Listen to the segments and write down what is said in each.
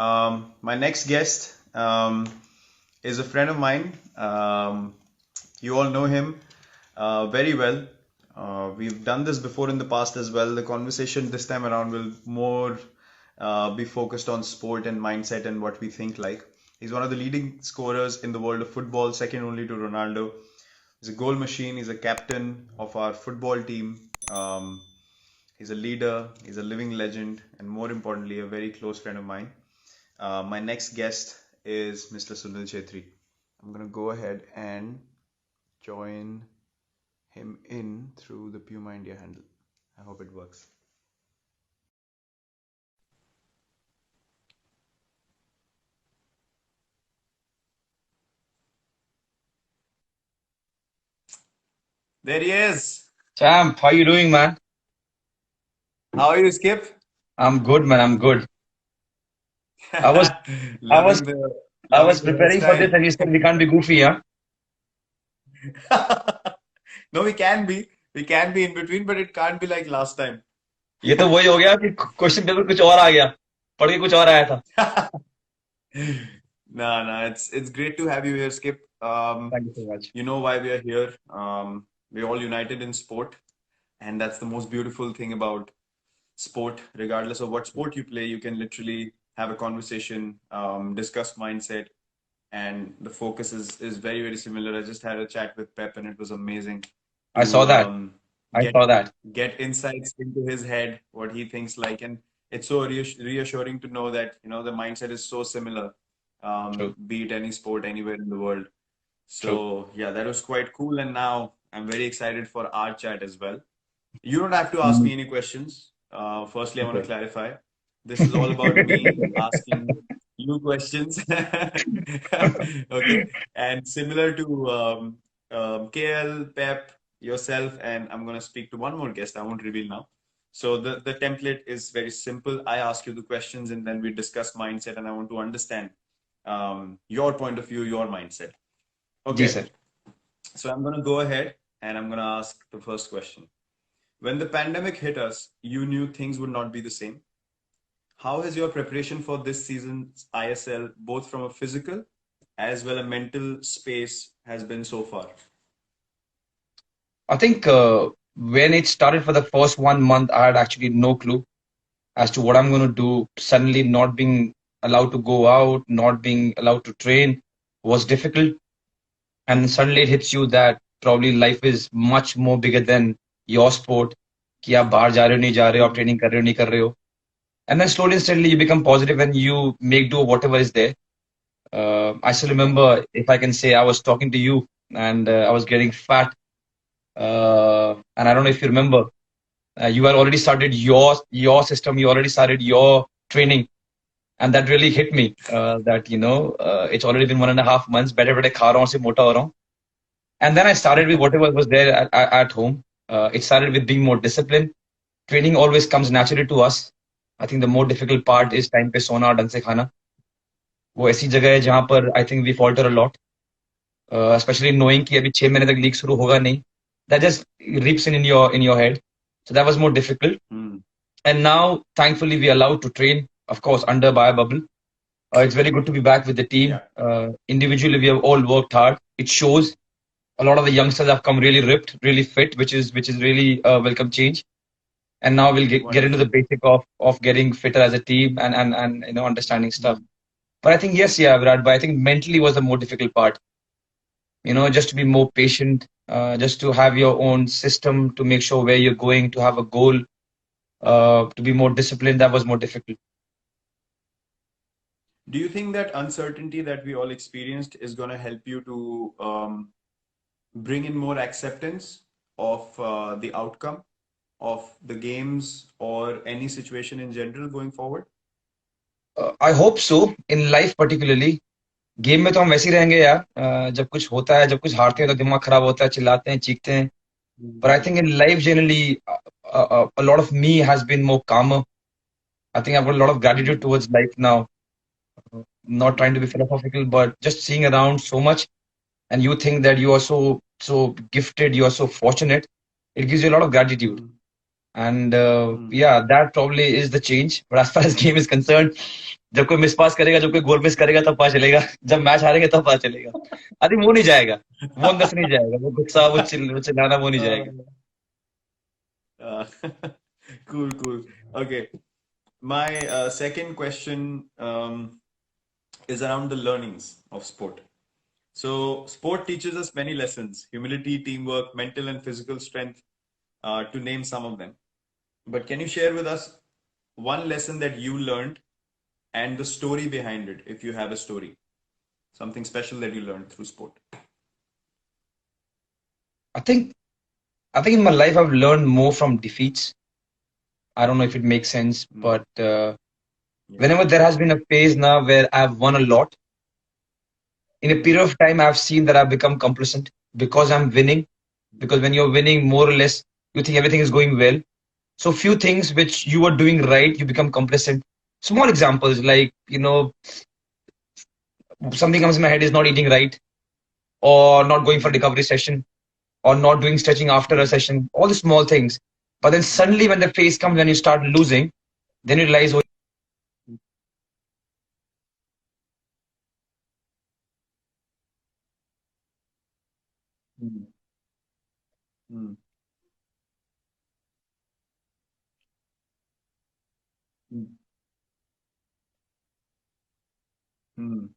My next guest is a friend of mine. You all know him very well. We've done this before in the past as well. The conversation this time around will more be focused on sport and mindset and what we think like. He's one of the leading scorers in the world of football, second only to Ronaldo. He's a goal machine. He's a captain of our football team. He's a leader. He's a living legend, and more importantly, a very close friend of mine. My next guest is Mr. Sunil Chhetri. I'm gonna go ahead and join him in through the Puma India handle. I hope it works. There he is. Champ, how you doing, man? How are you, Skip? I'm good, man. I'm good. I was, I was, Loving the I loving was the preparing for this, hairstyle. and you said we can't be goofy, huh? No, we can be. We can be in between, but it can't be like last time. ये तो वही हो गया कि question paper कुछ और आ गया, पढ़ के कुछ और आया था. No, no, it's great to have you here, Skip. Thank you so much. You know why we are here. We're all united in sport, and that's the most beautiful thing about sport. Regardless of what sport you play, you can literally have a conversation, discuss mindset, and the focus is very, very similar. I just had a chat with Pep, and it was amazing I saw to that. I get saw that. get insights into his head, what he thinks like, and it's so reassuring to know that the mindset is so similar, True. be it any sport anywhere in the world. True. So yeah, that was quite cool, and now I'm very excited for our chat as well. You don't have to ask Mhm. me any questions. Firstly, I want to Okay. clarify. This is all about me asking you questions. Okay. And similar to KL, Pep, yourself, and I'm going to speak to one more guest. I won't reveal now. So the template is very simple. I ask you the questions and then we discuss mindset, and I want to understand your point of view, your mindset. Ji Okay. Sir. So I'm going to go ahead and I'm going to ask the first question. When the pandemic hit us, you knew things would not be the same. How has your preparation for this season's ISL, both from a physical as well a mental space, has been so far? I think when it started for the first 1 month, I had actually no clue as to what I'm going to do. Suddenly, not being allowed to go out, not being allowed to train was difficult. And suddenly it hits you that probably life is much more bigger than your sport. कि आप बाहर जा रहे हो नहीं जा रहे हो आप Hmm. ट्रेनिंग कर रहे हो नहीं कर रहे हो. And then slowly and steadily you become positive and you make do whatever is there. I still Okay. remember, if I can say, I was talking to you and I was getting fat, and I don't know if you remember, you had already started your system, you already started your training, and that really hit me, that it's already been 1.5 months, better better खा रहा हूँ सिर्फ मोटा हो रहा हूँ. And then I started with whatever was there at home. It started with being more disciplined. Training always comes naturally to us. I think the more difficult part is time पे सोना और ढंग से खाना. वो ऐसी जगह है जहाँ पर I think we falter a lot, especially knowing कि अभी 6 महीने तक लीग शुरू होगा नहीं. That just reaps in your head. So that was more difficult. Hmm. And now, thankfully, we are allowed to train, of course, under by a bubble. It's very good to be back with the team. Yeah. Individually, we have all worked hard. It shows. A lot of the youngsters have come really ripped, really fit, which is really a welcome change. And now we'll get into the Wonderful. basic of getting fitter as a team and understanding stuff. Hmm. But I think yes, yeah, Virat, but I think mentally was the more difficult part. Just to be more patient, just to have your own system to make sure where you're going, to have a goal, to be more disciplined. That was more difficult. Do you think that uncertainty that we all experienced is going to help you to bring in more acceptance of the outcome of the games or any situation in general going forward? I hope so. In life particularly, game में तो हम वैसे ही रहेंगे यार. जब कुछ होता है, जब कुछ हारते हैं तो दिमाग खराब होता है, चिल्लाते हैं, चीखते हैं. But I think in life generally, a lot of me has been more calmer. I think I've got a lot of gratitude Hmm. towards life now. Not trying to be philosophical, but just seeing around so much, and you think that you are so gifted, you are so fortunate. It gives you a lot of gratitude. Hmm. And Hmm. yeah, that probably is the change. But as far as game is concerned, जब कोई miss पास करेगा, जब कोई गोल miss करेगा तब पता चलेगा, जब मैच हारेंगे तब पता चलेगा। आई थिंक वो नहीं जाएगा, वो अंदर से नहीं जाएगा, वो गुस्सा, वो चिल्लाना वो नहीं जाएगा। Uh, uh, cool, cool. Okay. My second question is around the learnings of sport. So, sport teaches us many lessons: humility, teamwork, mental and physical strength, to name some of them. But can you share with us one lesson that you learned and the story behind it, if you have a story, something special that you learned through sport? I think I think in my life I've learned more from defeats. I don't know if it makes sense, Mm, but yeah. whenever there has been a phase now where I've won a lot, in a Mm, period of time I've seen that I've become complacent because I'm winning. Because when you're winning, more or less, you think everything is going well. So few things which you are doing right, you become complacent. Small examples like, something comes in my head is not eating right, or not going for mm, recovery session, or not doing stretching after a mm, session, all the small things. But then mm, suddenly when the phase comes when you start losing, then you realize, oh, mm, mm, mm, mm,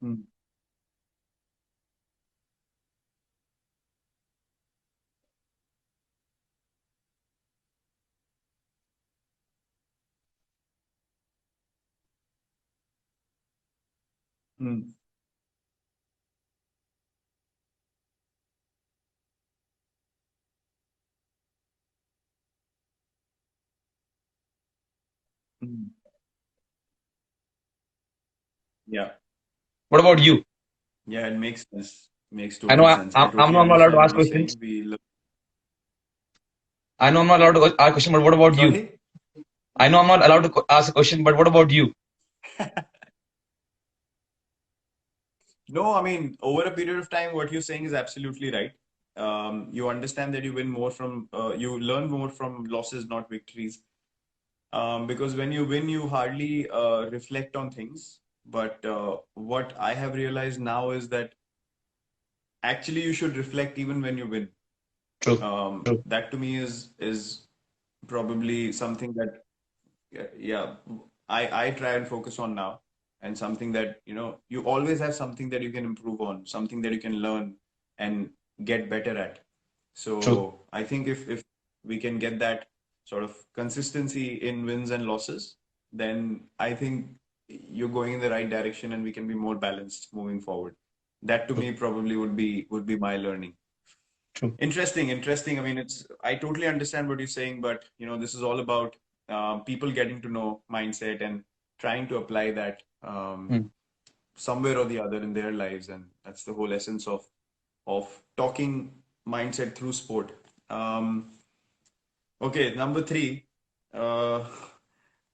mm, mm, mm. Yeah, what about you? yeah, it makes sense. Makes I know total sense. I I'm totally not allowed to understand what ask you're saying. questions. We look. I know I'm not allowed to ask a question, but what about you? Sorry? I know I'm not allowed to ask a question, but what about you? No, I mean, over a period of time, what you're saying is absolutely right. You understand that you win more from, you learn more from losses, not victories. Because when you win, you hardly reflect on things. But what I have realized now is that actually you should reflect even when you win. True. True. That to me is probably something that, yeah, I try and focus on now, and something that, you always have something that you can improve on, something that you can learn and get better at. True. So I think if we can get that sort of consistency in wins and losses, then I think you're going in the right direction and we can be more balanced moving forward. That to True. me probably would be my learning. True. Interesting, interesting. I mean, I totally understand what you're saying, but this is all about people getting to know mindset and trying to apply that Hmm. somewhere or the other in their lives, and that's the whole essence of talking mindset through sport. Um, okay, number three. Uh,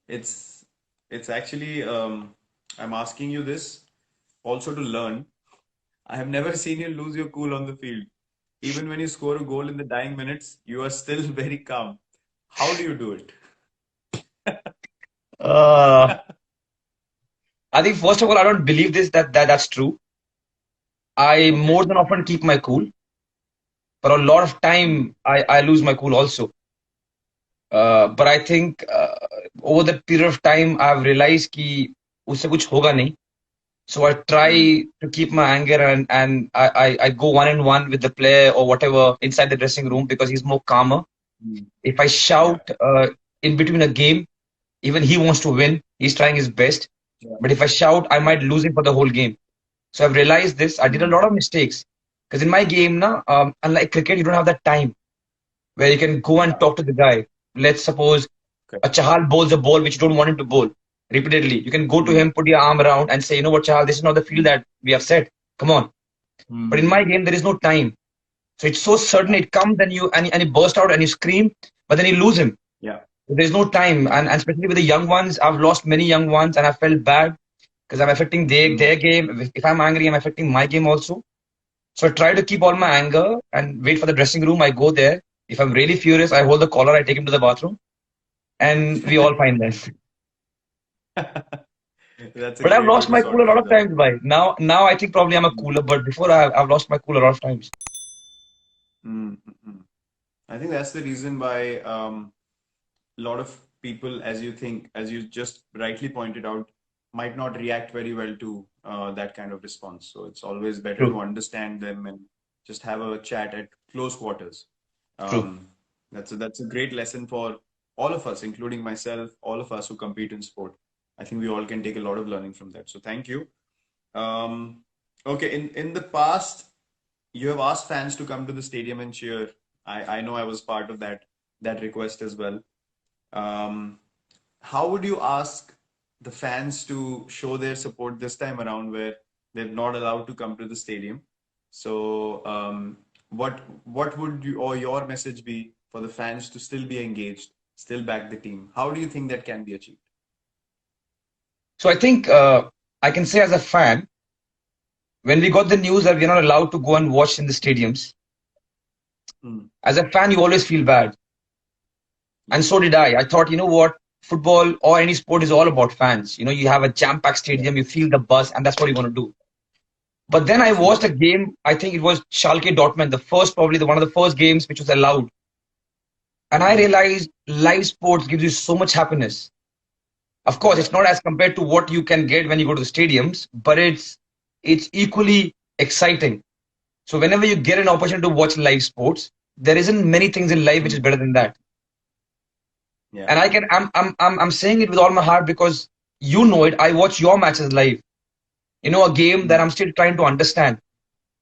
it's it's actually I'm asking you this also to learn. I have never seen you lose your cool on the field. Even when you score a goal in the dying minutes, you are still very calm. How do you do it? Uh, I think first of all, I don't believe that's true. I more Okay. than often keep my cool, but a lot of Hmm. time I lose my cool also. But I think over the period of time I've realized कि उससे कुछ होगा नहीं. So I Hmm. try to keep my anger, and I go one on one with the player or whatever inside the dressing room because he's more calmer. Hmm. If I Yeah. shout in between a game, even he wants to win. He's trying his best. Yeah. But if I shout, I Yeah. might lose him for the whole game. So I've realized this. I did a Hmm. lot of mistakes because in my game, now, unlike cricket, you don't have that time where you can go and Yeah. talk to the guy. Let's suppose Okay. a Chahal bowls a ball which you don't want him to bowl repeatedly. You can go to Hmm. him, put your arm around, and say, you know what, Chahal, this is not the field Hmm. that we have set. Come on. But in Hmm. my game, there is no time. So it's so sudden. Yeah. It comes and you burst out and you scream, but then you lose him. Yeah. There's no time, Yeah. and especially with the young ones, I've lost many young ones, and I felt bad because I'm affecting their Hmm. game. If I'm angry, I'm affecting my game also. So I try to keep all my anger and wait for the dressing room. I go there. If I'm really furious, I hold the collar, I take him to the bathroom, and we all find them. That's a But I've great way lost to my sort cool a lot things of out. times, by now I think probably I'm a cooler, but before I've lost my cool a lot of times. Mm-hmm. I think that's the reason why a lot of people, as you think, as you just rightly pointed out, might not react very well to that kind of response. So it's always better True, to understand them and just have a chat at close quarters. true. Um, that's a great lesson for all of us, including myself, all of us who compete in sport. I think we all can take a lot of learning from that. So thank you. Um, okay, in the past, you have asked fans to come to the stadium and cheer. I know I was part of that request as well. Um, how would you ask the fans to show their support this time around where they're not allowed to come to the stadium? So, what would you or your message be for the fans to still be engaged, still back the team? How do you think that can be achieved? So I think I can say as a fan, when we got the news that we're not allowed to go and watch in the stadiums, Mm, as a fan, you always feel bad. And yeah, so did I. I thought, you know what? Football or any sport is all about fans. You have a jam-packed yeah, stadium, you feel the buzz, and that's what you want to do. But then I watched a absolutely. game, I think it was Schalke Dortmund, probably one of the first games which was allowed. And I Hmm. realized live sports gives you so much happiness. Of course, Yeah, it's not as compared to what you can get when you go to the stadiums, but it's equally exciting. So whenever you get an opportunity to watch live sports, there isn't many things in life which is mm, better than that. yeah, And I'm saying it with all my heart because you know it. I watch your matches live. A game that I'm mm, still trying to understand.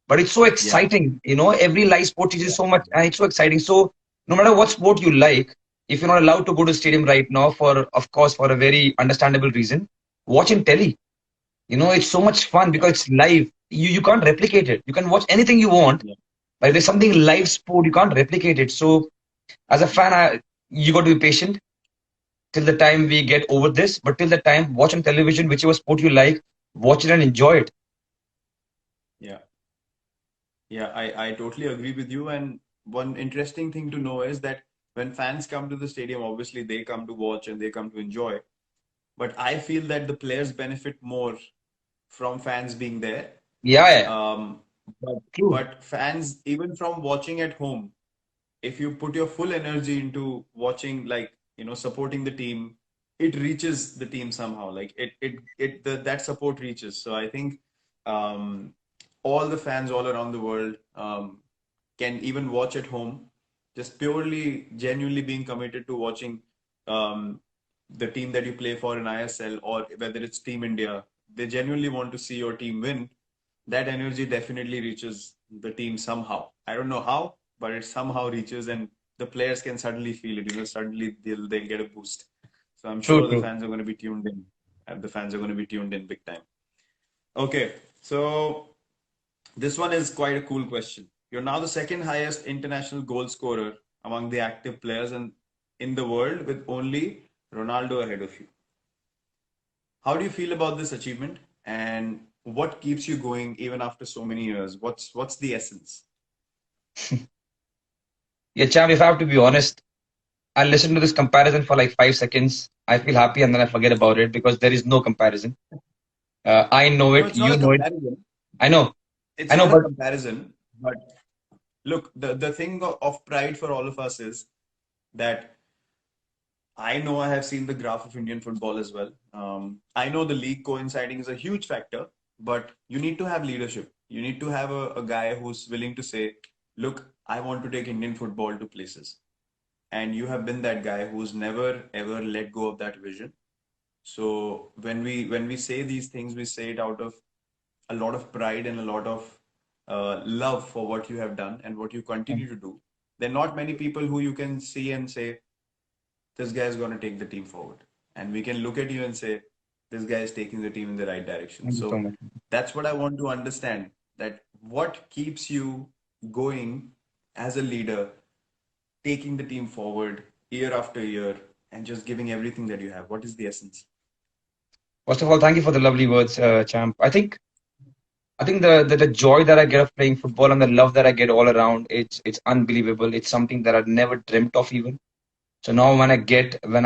But it's so yeah, exciting. Every live sport teaches yeah, so much, and it's so exciting. So no matter what sport you like, if you're not allowed to go to stadium right now, of course, for a very understandable reason, watch in telly. It's so much fun yeah, because it's live. You can't replicate it. You can watch anything you want, yeah, but if there's something live sport, you can't replicate it. So as a fan, you got to be patient till the time we get over this. But till the time, watch on television, whichever sport you like, watch it and enjoy it. yeah. Yeah, I totally agree with you. And one interesting thing to know is that when fans come to the stadium, obviously they come to watch and they come to enjoy. But I feel that the players benefit more from fans being there. Yeah, yeah, Um, but, true, but fans, even from watching at home, if you put your full energy into watching, like, supporting the team, it reaches the team somehow. Like that support reaches. So I think um, all the fans all around the world can even watch at home, just purely, genuinely being committed to watching um, the team that you play for in ISL or whether it's Team India. They genuinely want to see your team win. That energy definitely reaches the team somehow. I don't know how, but it somehow reaches, and the players can suddenly feel it. Suddenly they'll get a boost. So I'm true, sure the true. fans are going to be tuned in. And the fans are going to be tuned in big time. Okay, so this one is quite a cool question. You're now the second highest international goal scorer among the active players and in the world with only Ronaldo ahead of you. How do you feel about this achievement and what keeps you going even after so many years? What's the essence? Yeah, champ, if I have to be honest, I listen to this comparison for like 5 seconds. I feel happy and then I forget about it because there is no comparison. I know No, it, it's not you a know it. comparison. I know, It's I know, not a but comparison, but look, the thing of pride for all of us is that I know I have seen the graph of Indian football as well. I know the league coinciding is a huge factor, but you need to have leadership. You need to have a guy who's willing to say, look, I want to take Indian football to places. And you have been that guy who's never ever let go of that vision. So when we say these things, we say it out of a lot of pride and a lot of love for what you have done and what you continue to do. There are not many people who you can see and say, this guy is going to take the team forward. And we can look at you and say, this guy is taking the team in the right direction. thank you so So much. that's what I want to understand, that what keeps you going as a leader, taking the team forward year after year and just giving everything that you have. What is the essence? First of all, thank you for the lovely words, champ. I think I think the joy that I get of playing football and the love that I get all around, it's unbelievable. It's something that I'd never dreamt of even. So now when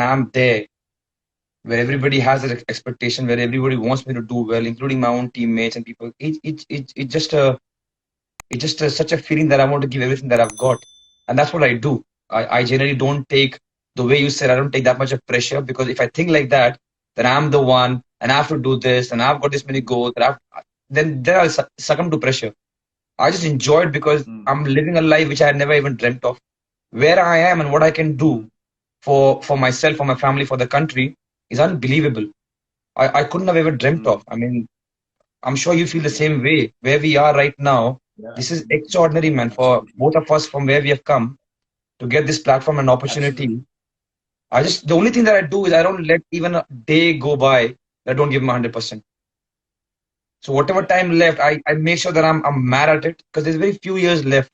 I'm there, where everybody has an expectation, where everybody wants me to do well, including my own teammates and people, it's just such a feeling that I want to give everything that I've got, and that's what I do. I generally don't take the way you said. I don't take that much of pressure because if I think like that, then I'm the one and I have to do this and I've got this many goals. Then I'll succumb to pressure. I just enjoy it because Mm, I'm living a life which I had never even dreamt of. Where I am and what I can do mm, for myself, for my family, for the country is unbelievable. I couldn't have ever dreamt mm. of. I mean, I'm sure you feel the Yeah, same way. Where we are right now, yeah, this is absolutely. extraordinary, man, for Absolutely. both of us from where we have come to get this platform and Absolutely. opportunity. The only thing that I do is I don't let even a day go by that I don't give my 100%. So whatever Yeah, time left, I make sure that I'm mad at it because there's very few years left.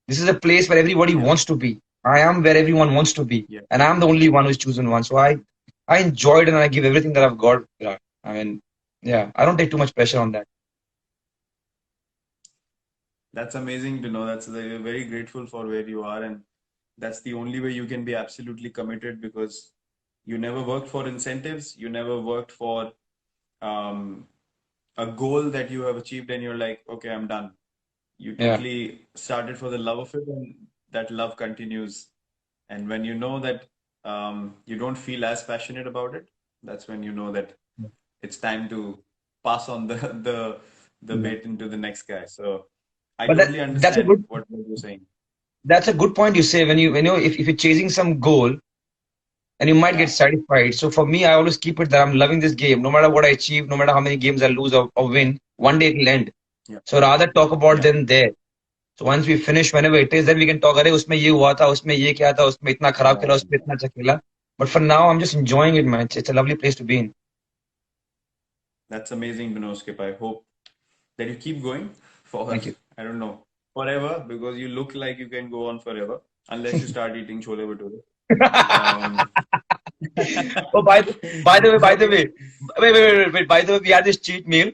This is a place where everybody yeah, wants to be. I am where everyone wants to be, yeah. and I'm the only one who's chosen one. So I enjoy it and I give everything that I've got. Virat. I mean, yeah, I don't take too much pressure on that. That's amazing to know. That's very grateful for where you are, and that's the only way you can be absolutely committed because you never worked for incentives, you never worked for um, a goal that you have achieved, and you're like, okay, I'm done. You Yeah. totally started for the love of it, and that love continues. And when you know that you don't feel as passionate about it, that's when you know that it's time to pass on the Yeah. bait into the next guy. So I But totally that's a understand good what you're saying. that's a good point you say when you if you're chasing some goal and you might get Yeah, satisfied. So for me, I always keep it that I'm loving this game. No matter what I achieve, no matter how many games I lose or win, one day it'll end. yeah, So rather talk about yeah, them there. So once we finish, whenever it is, then we can talk. अरे उसमें ये हुआ था, उसमें ये क्या था, उसमें इतना खराब खेला, exactly. उसमें इतना अच्छा खेला. But for now, I'm just enjoying it, man. It's a lovely place to be in. That's amazing, Binoskip. I hope that you keep going for, Thank you. I don't know, forever, because you look like you can go on forever unless you start eating chole bhature. Um, Oh, by the but way, wait. By the way, we had this cheat meal,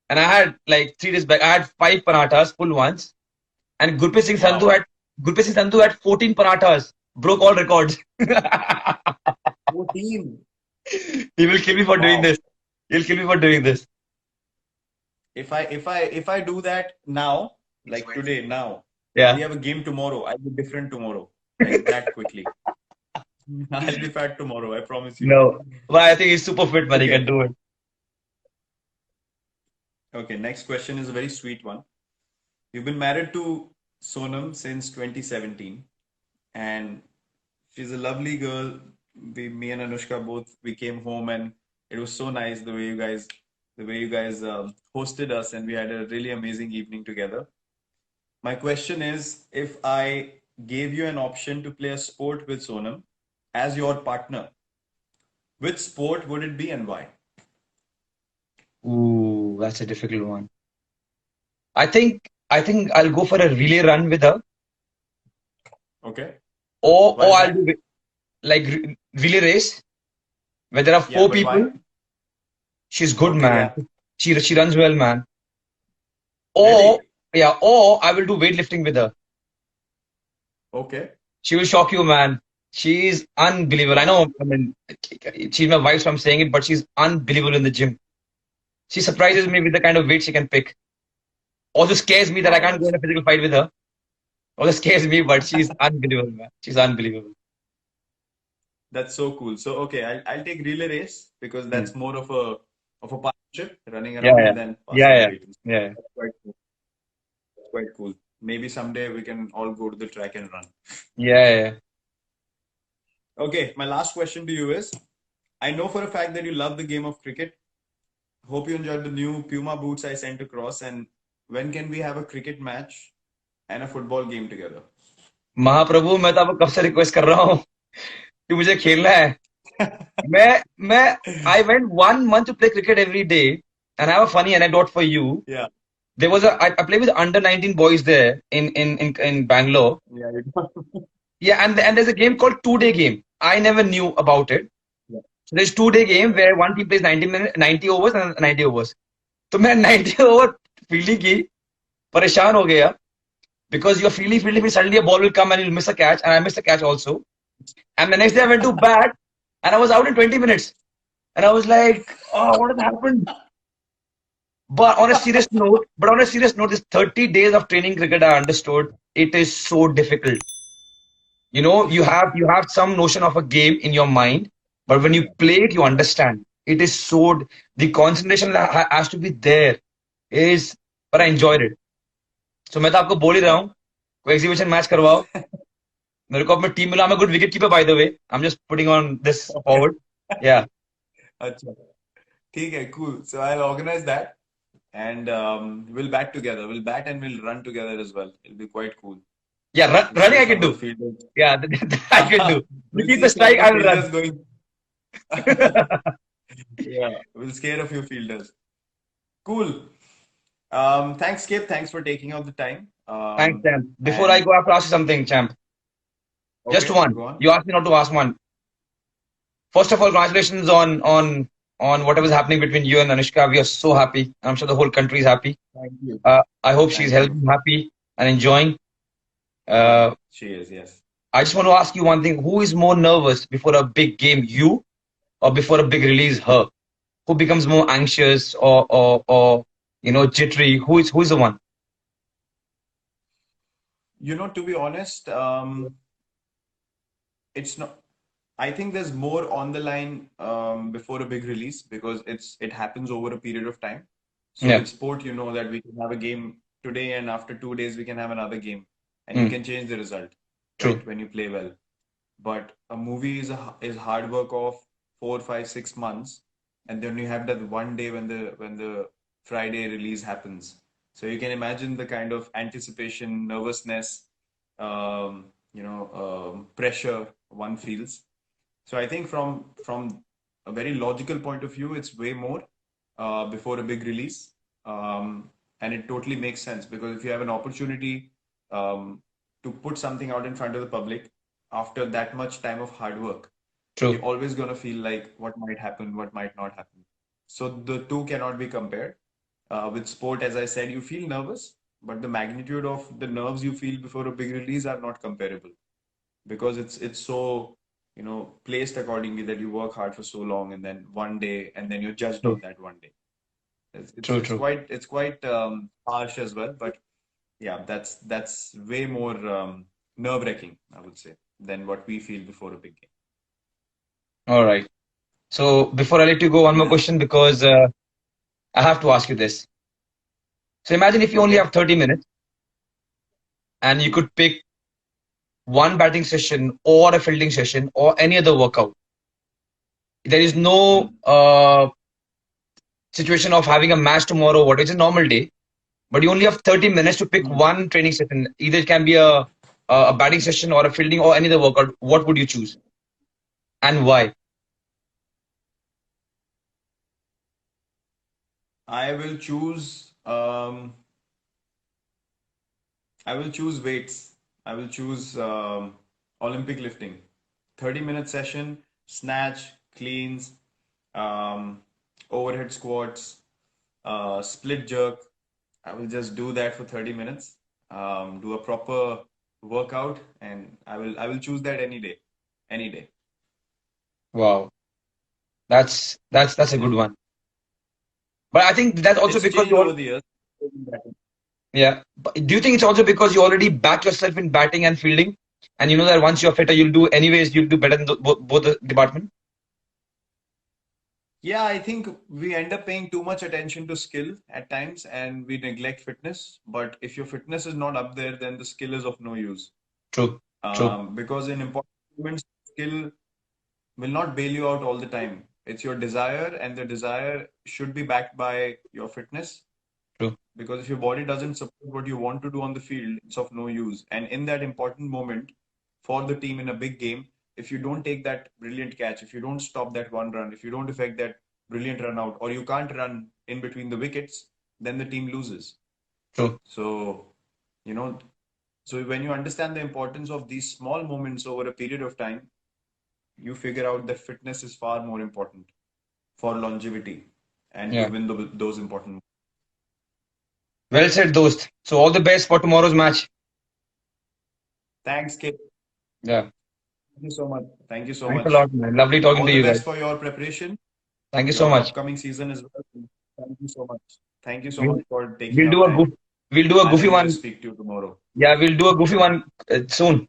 and I had like 3 days back. I had 5 parathas, full ones, and wow, Gurpreet Singh Sandhu had 14 parathas, broke all records. 14. He will kill me for doing Wow. this. He'll kill me for doing this. If I do that now, like today, now, and we Yeah. have a game tomorrow, I'll be different tomorrow, like that quickly. I'll be fat tomorrow, I promise you. No, but I think he's super fit, man. He can Okay. do it. Okay, next question is a very sweet one. You've been married to Sonam since 2017, and she's a lovely girl. Me and Anushka both we came home, and it was so nice the way you guys hosted us, and we had a really amazing evening together. My question is, if I gave you an option to play a sport with Sonam as your partner, which sport would it be and why? Ooh, that's a difficult one. I think I'll go for a relay run with her, Okay, why or is I'll that? do like relay race where there are Yeah, four but why? people. She's good, Okay, man. yeah. She runs well, man. Or Really? yeah, or I will do weightlifting with her. Okay. She will shock you, man. She's unbelievable. I Wow. know, I mean, she's my wife, so I'm saying it, but she's unbelievable in the gym. She surprises me with the kind of weight she can pick. Also scares me that I Wow, can't go in a physical fight with her. Also scares me, but she's unbelievable, man. She's unbelievable. that's so cool. So okay, I'll take relay race because Hmm. that's more of a partnership, running Yeah, around yeah, and then yeah, passing the yeah, weight. yeah, That's quite cool. That's quite cool. Maybe someday we can all go to the track and run. yeah, yeah. Okay, my last question to you is, I know for a fact that you love the game of cricket. Hope you enjoyed the new Puma boots I sent across. And when can we have a cricket match and a football game together? महाप्रभु मैं तो आपको कब से request कर रहा हूँ कि मुझे खेलना है मैं I went 1 month to play cricket every day and I have a funny anecdote for you. Yeah, There was I play with under 19 boys there in Bangalore. yeah, Yeah, and there's a game called 2 day game. I never knew about it. yeah. So there's 2 day game Okay, where one team plays 90 overs and 90 overs. तो मैं 90 over fielding की, परेशान हो गया, because you're fielding, suddenly a ball will come and you'll miss a catch, and I missed a catch also. And the next day I went to bat, and I was out in 20 minutes. And I was like, oh, what has happened? But on a serious note, this 30 days of training cricket, I understood it is so difficult. You have some notion of a game in your mind, but when you play it, you understand. It is so the concentration has to be there. Is but I enjoyed it. So मैं तो आपको बोल ही रहा हूँ, कोई exhibition match करवाओ मेरे को, अपना टीम मिला. I'm a good wicket keeper, by the way. I'm just putting on this forward. Yeah. अच्छा, ठीक है, cool. So I'll organize that, and we'll bat together. We'll bat and we'll run together as well. It'll be quite cool. Yeah, We'll running scare I can some of do. the fielders. Yeah, I can do. You We'll keep see the some of strike, the I will run. fielders going. Yeah, we'll scare a few fielders. Cool. Thanks, Kip. Thanks for taking out the time. Thanks, champ. Before I And go, I have to ask you something, champ. Just okay, one. go on. You asked me not to ask one. First of all, congratulations on whatever is happening between you and Anushka. We are so happy. I'm sure the whole country is happy. Thank you. I hope she's Thank healthy, you. happy, and enjoying. Yeah, Uh, she is, yes. I just want to ask you one thing: who is more nervous before a big game, you or before a big release, her? Who becomes more anxious or jittery? Who is the one? To be honest, it's not. I think there's more on the line before a big release because it happens over a period of time. So Yeah, with sport, you know that we can have a game today, and after 2 days we can have another game, and you mm, can change the result, true, right? When you play well. But a movie is hard work of 4, 5, 6 months, and then you have that one day when the Friday release happens. So you can imagine the kind of anticipation, nervousness, pressure one feels. So I think from a very logical point of view, it's way more before a big release, and it totally makes sense because if you have an opportunity to put something out in front of the public after that much time of hard work, you're true, always gonna feel like what might happen, what might not happen. So the two cannot be compared. With sport, as I said, you feel nervous, but the magnitude of the nerves you feel before a big release are not comparable because it's so placed accordingly that you work hard for so long and then one day and then you're judged true, on that one day. it's it's, true, it's true. quite it's quite harsh as well, but yeah, that's way more nerve-wracking, I would say, than what we feel before a big game. All right. So before I let you go, one more question because I have to ask you this. So imagine if you only Okay. have 30 minutes and you could pick one batting session or a fielding session or any other workout. There is no Hmm. situation of having a match tomorrow, what is a normal day, but you only have 30 minutes to pick Hmm. one training session. Either it can be a batting session or a fielding or any other workout. What would you choose and why? I will choose I will choose weights. I will choose Olympic lifting. 30-minute session, snatch, cleans, um, overhead squats, split jerk. I will just do that for 30 minutes, do a proper workout, and I will choose that any day, any day. Wow, that's a good one. But I think that's also It's because changed you all, over the years. yeah. But do you think it's also because you already back yourself in batting and fielding, and you know that once you're fitter, you'll do anyways, you'll do better than both the department? Yeah, I think we end up paying too much attention to skill at times and we neglect fitness. But if your fitness is not up there, then the skill is of no use. True, true, Because in important moments, skill will not bail you out all the time. It's your desire, and the desire should be backed by your fitness. true, Because if your body doesn't support what you want to do on the field, it's of no use. And in that important moment for the team in a big game, if you don't take that brilliant catch, if you don't stop that one run, if you don't effect that brilliant run out, or you can't run in between the wickets, then the team loses. true. So, you know, so when you understand the importance of these small moments over a period of time, you figure out that fitness is far more important for longevity and to Yeah. win those important. Well said, dost. So all the best for tomorrow's match. Thanks, Kip. Yeah. Thank you so much. Thank you so Thanks a much. lot, man. Lovely talking All to the you guys. best for your preparation, Thank you so your much. upcoming season as well. Thank you so much. Thank you so We'll, much for taking we'll your do a goof. time. We'll do a goofy Finally, we'll one. speak to you tomorrow. Yeah, we'll do a goofy one soon.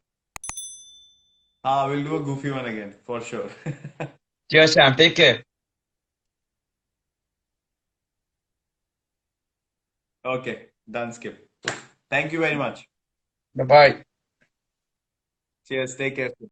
We'll do a goofy one again for sure. Cheers, Sam. Take care. Okay, done, Skip. Thank you very much. Bye bye. Cheers. Take care.